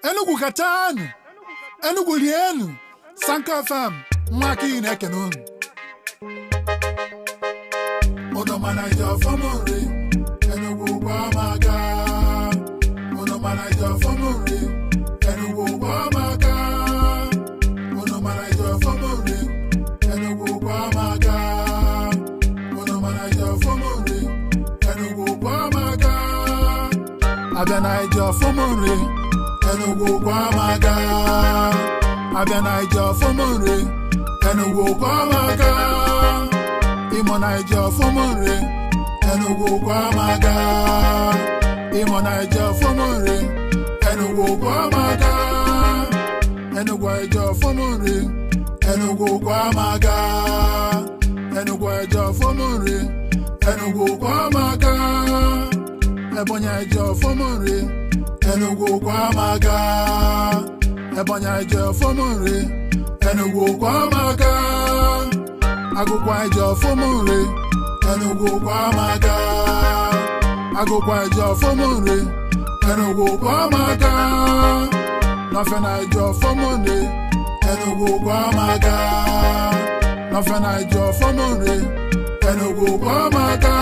Enugu kachanu, Enugu lienu, Sanka FM, mwaki inekenu. Ono manager famori, Enugu kwa maga. Ono manager famori, Enugu kwa maga. Ono manager famori, Enugu kwa maga. Ono manager famori, Enugu kwa maga. Abia famori, Enugu kwa maga. Abia famori, Enugu kwa maga. Imo Naija famori, Enugu kwa maga. Imo Naija famori, Enugu kwa maga. Enugu Naija famori, Enugu kwa maga. Enugu Naija famori, Enugu kwa maga. Ebonyi Naija famori, Enugu kwa maga. Ebonyi Naija famori, Enugu kwa maga. Agukwa Eja famori, Enugu kwa maga. Agukwa Eja famori, Enugu kwa maga. Nafena Eja famori, Enugu kwa maga. Nafena Eja famori, Enugu kwa maga.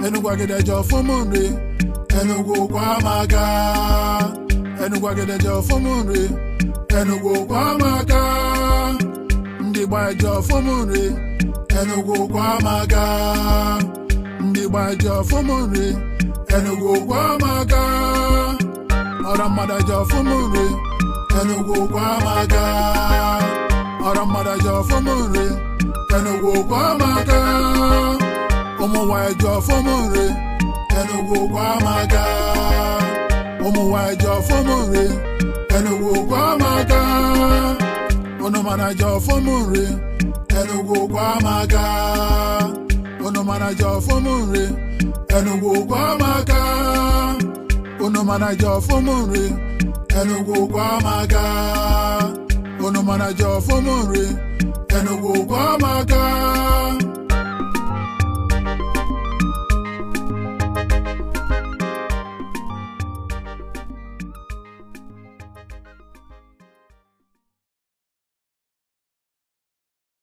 Enugu agede Eja famori, Enugu kwa maga. Enugu agede Eja famori, Enugu kwa maga. Ndigba Eja famori, Enugu kwa maga. Ndigba Eja famori, Enugu kwa maga. Oramada Eja famori, Enugu kwa maga. Oramada Eja famori, Enugu kwa maga. Omuwa Eja famori, Enugu kwa maga. Omuwa Eja famori, Enugu kwa maga. Ono manager famori, Enugu kwa maga. Ono manager famori, Enugu kwa maga. Ono manager famori, Enugu kwa maga. Ono manager famori, Enugu kwa maga.